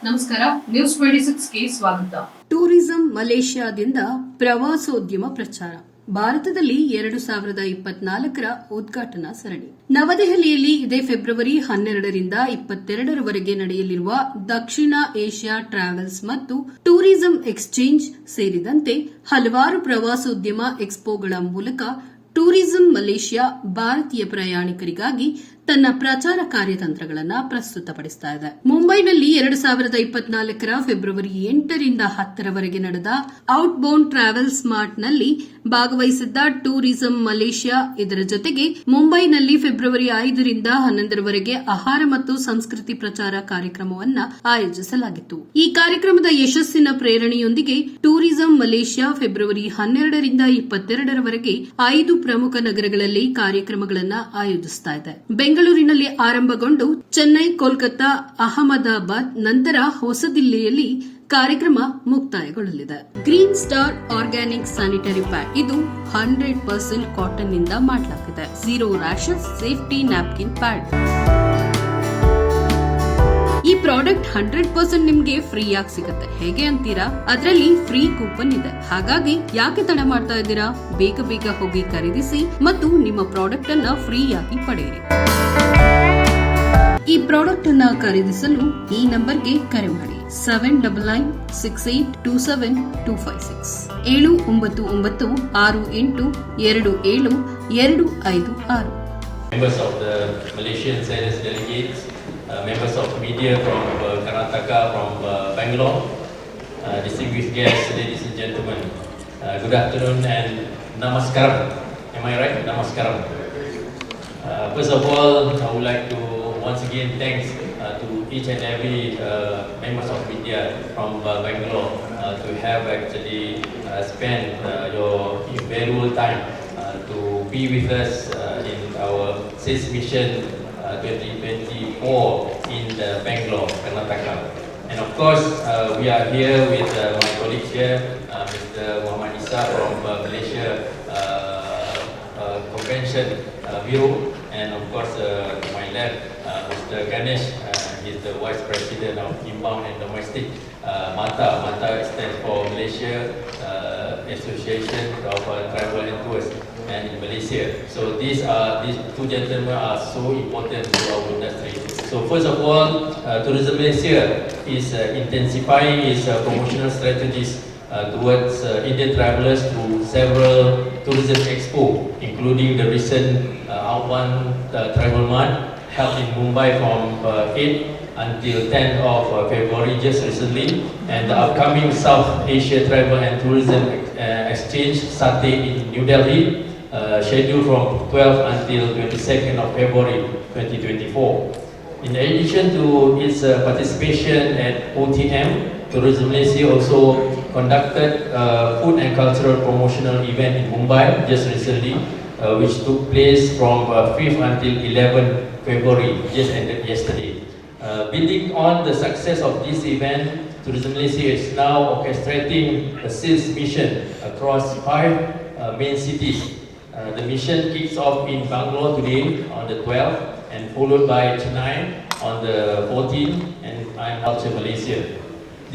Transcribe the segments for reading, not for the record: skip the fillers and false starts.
ನಮಸ್ಕಾರ, ನ್ಯೂಸ್ 26ಗೆ ಸ್ವಾಗತ. ಟೂರಿಸಂ ಮಲೇಷ್ಯಾದಿಂದ ಪ್ರವಾಸೋದ್ಯಮ ಪ್ರಚಾರ. ಭಾರತದಲ್ಲಿ 2024ರ ಉದ್ಘಾಟನಾ ಸರಣಿ. ನವದೆಹಲಿಯಲ್ಲಿ ಇದೇ ಫೆಬ್ರವರಿ 12ರಿಂದ 22ರವರೆಗೆ ನಡೆಯಲಿರುವ ದಕ್ಷಿಣ ಏಷ್ಯಾ ಟ್ರಾವೆಲ್ಸ್ ಮತ್ತು ಟೂರಿಸಂ ಎಕ್ಸ್ಚೇಂಜ್ ಸೇರಿದಂತೆ ಹಲವಾರು ಪ್ರವಾಸೋದ್ಯಮ ಎಕ್ಸ್ಪೋಗಳ ಮೂಲಕ ಟೂರಿಸಂ ಮಲೇಷ್ಯಾ ಭಾರತೀಯ ಪ್ರಯಾಣಿಕರಿಗಾಗಿ ತನ್ನ ಪ್ರಚಾರ ಕಾರ್ಯತಂತ್ರಗಳನ್ನು ಪ್ರಸ್ತುತಪಡಿಸ್ತಾ ಇದೆ. ಮುಂಬೈನಲ್ಲಿ 2024ರ ಫೆಬ್ರವರಿ 8ರಿಂದ 10ರವರೆಗೆ ನಡೆದ ಔಟ್ಬೌಂಡ್ ಟ್ರಾವೆಲ್ಸ್ ಮಾರ್ಟ್ನಲ್ಲಿ ಭಾಗವಹಿಸಿದ್ದ ಟೂರಿಸಂ ಮಲೇಷ್ಯಾ ಇದರ ಜೊತೆಗೆ ಮುಂಬೈನಲ್ಲಿ ಫೆಬ್ರವರಿ 5ರಿಂದ 11ರವರೆಗೆ ಆಹಾರ ಮತ್ತು ಸಂಸ್ಕೃತಿ ಪ್ರಚಾರ ಕಾರ್ಯಕ್ರಮವನ್ನು ಆಯೋಜಿಸಲಾಗಿತ್ತು. ಈ ಕಾರ್ಯಕ್ರಮದ ಯಶಸ್ಸಿನ ಪ್ರೇರಣೆಯೊಂದಿಗೆ ಟೂರಿಸಂ ಮಲೇಷ್ಯಾ ಫೆಬ್ರವರಿ 12ರಿಂದ 22ರವರೆಗೆ 5 ಪ್ರಮುಖ ನಗರಗಳಲ್ಲಿ ಕಾರ್ಯಕ್ರಮಗಳನ್ನು ಆಯೋಜಿಸುತ್ತಾ ಇದೆ. ಬೆಂಗಳೂರಿನಲ್ಲಿ ಆರಂಭಗೊಂಡು ಚೆನ್ನೈ, ಕೋಲ್ಕತಾ, ಅಹಮದಾಬಾದ್ ನಂತರ ಹೊಸದಿಲ್ಲಿಯಲ್ಲಿ ಕಾರ್ಯಕ್ರಮ ಮುಕ್ತಾಯಗೊಳ್ಳಲಿದೆ. Green star organic sanitary pad ಇದು 100% ಕಾಟನ್ ನಿಂದ ಮಾಡಲಾಗಿದೆ. 0 ರ್ಯಾಷಸ್ ಸೇಫ್ಟಿ ನ್ಯಾಪ್ಕಿನ್ ಪ್ಯಾಡ್. ಈ ಪ್ರಾಡಕ್ಟ್ 100% ನಿಮ್ಗೆ ಫ್ರೀ ಆಗಿ ಸಿಗುತ್ತೆ. ಹೇಗೆ ಅಂತೀರಾ? ಅದರಲ್ಲಿ ಫ್ರೀ ಕೂಪನ್ ಇದೆ. ಹಾಗಾಗಿ ಯಾಕೆ ತಡ ಮಾಡ್ತಾ ಇದ್ದೀರಾ? ಬೇಗ ಬೇಗ ಹೋಗಿ ಖರೀದಿಸಿ ಮತ್ತು ನಿಮ್ಮ ಪ್ರಾಡಕ್ಟ್ ಅನ್ನ ಫ್ರೀ ಆಗಿ ಪಡೆಯಿರಿ. ಈ ಪ್ರಾಡಕ್ಟ್ ಅನ್ನ ಖರೀದಿಸಲು ಈ ನಂಬರ್ಗೆ ಕರೆ ಮಾಡಿ 7996827256 79968272256. Members of the Malaysian sales delegates, members of media from Karnataka, from Bangalore, distinguished guests, ladies and gentlemen, good afternoon and namaskaram. Am I right? Namaskaram. First of all, I would like to once again thanks to each and every members of media from Bangalore to have actually spent your valuable time to be with us in our sales mission 2024 in Bangalore, Karnataka. And of course, we are here with my colleagues here, Mr. Muhammad Isa from Malaysia Convention Bureau, and of course, to my left, Mr. Ganesh, he's the Vice President of Inbound and Domestic. MATA stands for Malaysia Association of Travel and Tours and in Malaysia. So these two gentlemen are so important to our industry. So first of all, Tourism Malaysia is intensifying its promotional strategies towards Indian travelers through several tourism expo, including the recent Outbound Travel Mart held in Mumbai from 8 until 10th of February just recently, and the upcoming South Asia Travel and Tourism Exchange SATE in New Delhi, scheduled from 12th until 22nd of February 2024. In addition to its participation at OTM, Tourism Malaysia also conducted a food and cultural promotional event in Mumbai just recently, which took place from 5th until 11th February, just ended yesterday. Building on the success of this event, Tourism Malaysia is now orchestrating a sales mission across 5 main cities. The mission kicks off in Bangalore today on the 12th and followed by Chennai on the 14th and Culture Malaysia.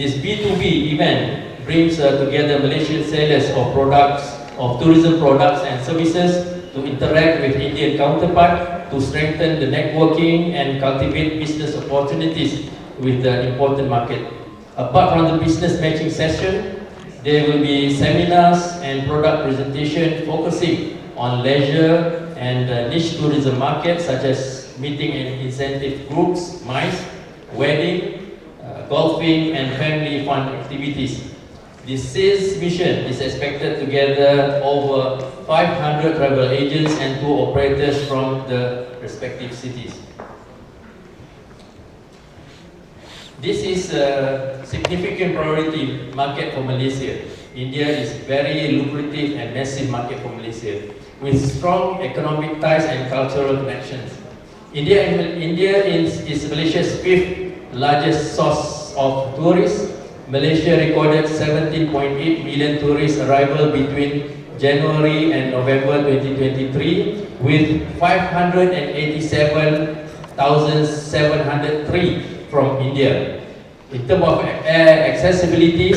This B2B event brings together Malaysian sellers of products, of tourism products and services to interact with Indian counterpart to strengthen the networking and cultivate business opportunities with the important market. Apart from the business matching session, there will be seminars and product presentation focusing on leisure and niche tourism markets such as meeting and incentive groups, MICE, wedding, golfing and family fun activities. This sales mission is expected to gather over 500 travel agents and tour operators from the respective cities. This is a significant priority market for Malaysia. India is very lucrative and massive market for Malaysia with strong economic ties and cultural connections. India is Malaysia's 5th largest source of tourists. Malaysia recorded 17.8 million tourist arrival between January and November 2023 with 587,703 from India. In terms of air accessibilities,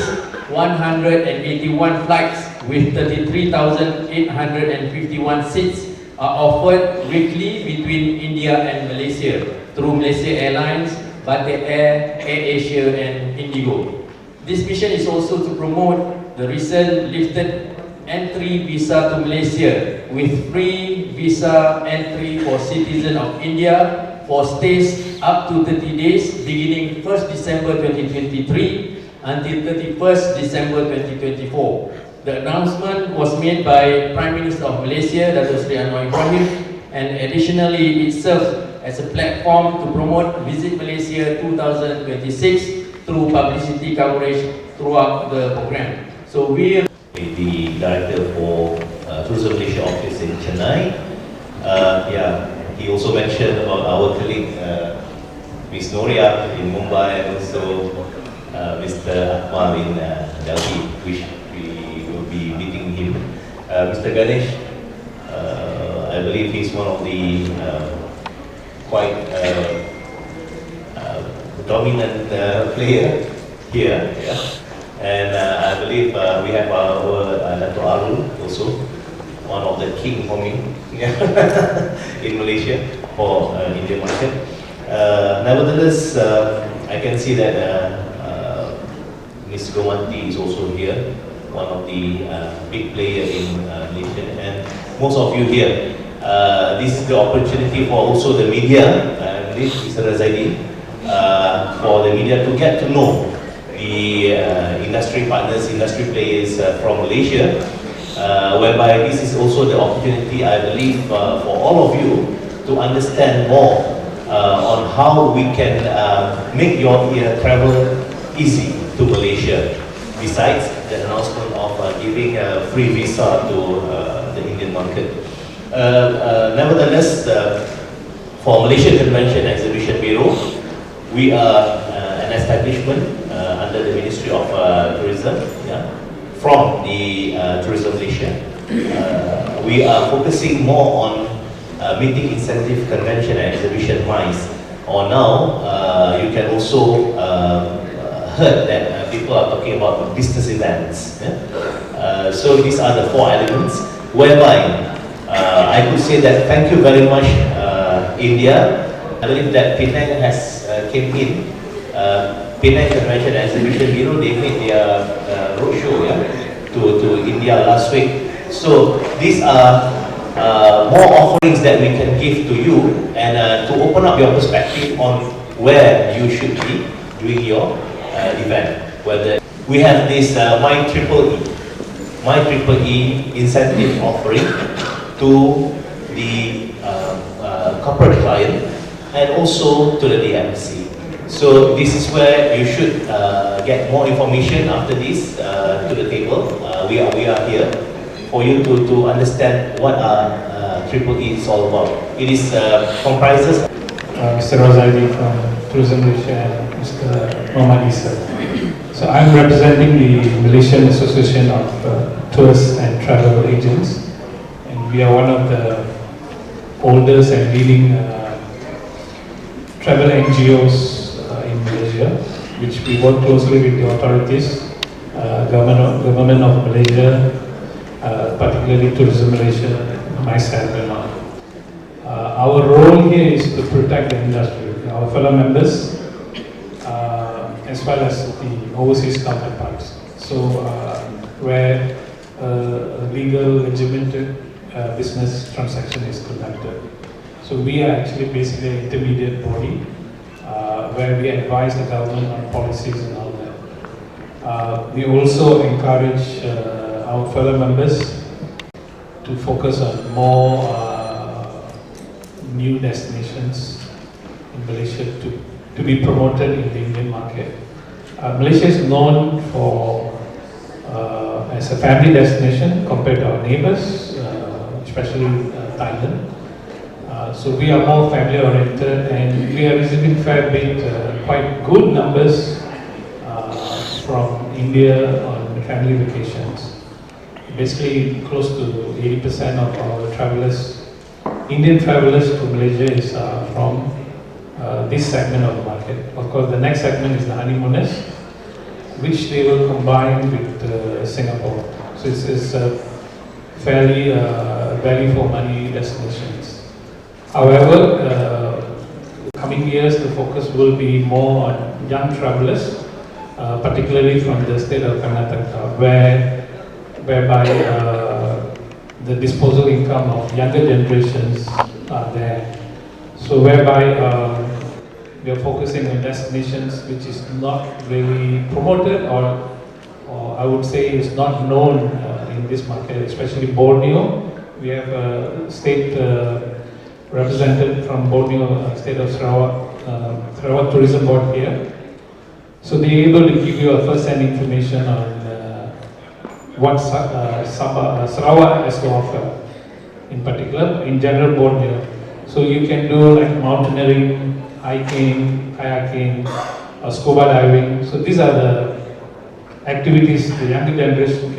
181 flights with 33,851 seats are offered weekly between India and Malaysia through Malaysia Airlines, Batik Air, AirAsia and Indigo. This mission is also to promote the recent lifted entry visa to Malaysia with free visa entry for citizens of India for stays up to 30 days beginning 1st December 2023 until 31st December 2024. The announcement was made by Prime Minister of Malaysia, Datuk Seri Anwar Ibrahim, and additionally it serves as a platform to promote Visit Malaysia 2026 through publicity coverage throughout the program. So we the director for Tourism Malaysia office in Chennai. He also mentioned about our colleague Ms. Noria in Mumbai and also Mr. Akmal in Delhi, which we will be meeting him. Mr. Ganesh, I believe he's one of the quite dominant player here. Yeah. And I believe we have our Dato' Arul also, one of the king for me in Malaysia for Indian market. Nevertheless, I can see that Ms. Gomanti is also here, one of the big player in Malaysia, and most of you here. This is the opportunity for also the media, Mr. Razaidi, for the media to get to know the industry partners, industry players from Malaysia, whereby this is also the opportunity, I believe, for all of you to understand more on how we can make your travel easy to Malaysia, besides the announcement of giving a free visa to the Indian market. Nevertheless, for Malaysia Convention Exhibition Bureau, we are an establishment under the Ministry of Tourism, from the Tourism Malaysia. We are focusing more on meeting incentive convention and exhibition wise. Or now, you can also heard that people are talking about business events. So these are the four elements, whereby I could say that thank you very much, India. I believe that Penang has came in. Penang Convention and Exhibition Bureau, they made their roadshow to India last week. So these are more offerings that we can give to you, and to open up your perspective on where you should be doing your event. Whether we have this My Triple E incentive offering to the corporate client and also to the DMC. So this is where you should get more information after this to the table. We are here for you to understand what Triple E is all about. It is comprises Mr. Razaidi from Tourism Malaysia and Mr. Muhammad Isa. So I'm representing the Malaysian Association of Tours and Travel Agents, and we are one of the oldest and leading travel NGOs in Malaysia, which we work closely with the authorities, government of Malaysia, particularly Tourism Malaysia, myself and all. Our role here is to protect the industry, our fellow members, as well as the overseas counterparts. So where a legal, legitimate business transaction is conducted. So we are actually basically an intermediate body where we advise the government on policies and all that. We also encourage our fellow members to focus on more new destinations in Malaysia to be promoted in the Indian market. Malaysia is known for as a family destination compared to our neighbors, especially Thailand. So we are more family oriented, and we are receiving fair bit, quite good numbers from India on family vacations. Basically, close to 80% of our travelers, Indian travelers to Malaysia, is from this segment of the market. Of course, the next segment is the honeymooners, which they will combine with Singapore. So it's a fairly value for money destinations. However, coming years, the focus will be more on young travelers, particularly from the state of Karnataka, whereby the disposal income of younger generations are there. So whereby we are focusing on destinations which is not really promoted, or I would say is not known in this market, especially Borneo. We have a state representative from Borneo, state of Sarawak Tourism Board here. So they are able to give you a first-hand information on what Sarawak has to offer, in particular, in general Borneo. So you can do like mountaineering, hiking, kayaking, scuba diving. So these are the activities the younger generation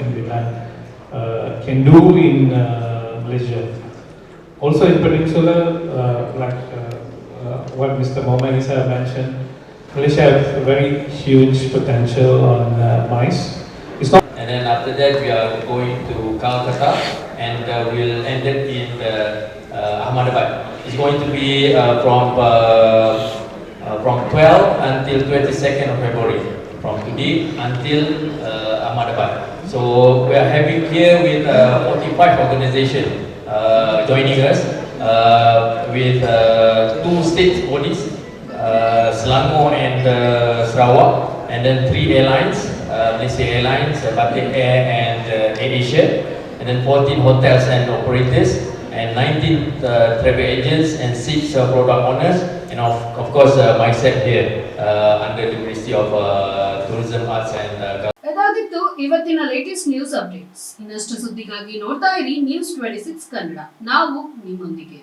can do in Malaysia. Also in Peninsula, what Mr. Mohamed Isa mentioned, Malaysia has very huge potential on MICE. It's not. And then after that, we are going to Calcutta, and we'll end it in Ahmedabad. It's going to be from 12 until 22nd of February, from today until Ahmedabad. So we are having here with 45 organizations joining us with 2 state bodies, Selangor and Sarawak, and then 3 airlines, Malaysia Airlines, Batik Air and AirAsia, and then 14 hotels and operators, and 19 travel agents and 6 product owners, and of course myself here under the Ministry of Tourism, Arts and ಇದಾಗಿತ್ತು ಇವತ್ತಿನ latest news updates. ಇನ್ನಷ್ಟು ಸುದ್ದಿಗಾಗಿ ನೋಡ್ತಾ ಇರಿ News 26 Kannada. ನಾವು ನಿಮ್ಮೊಂದಿಗೆ.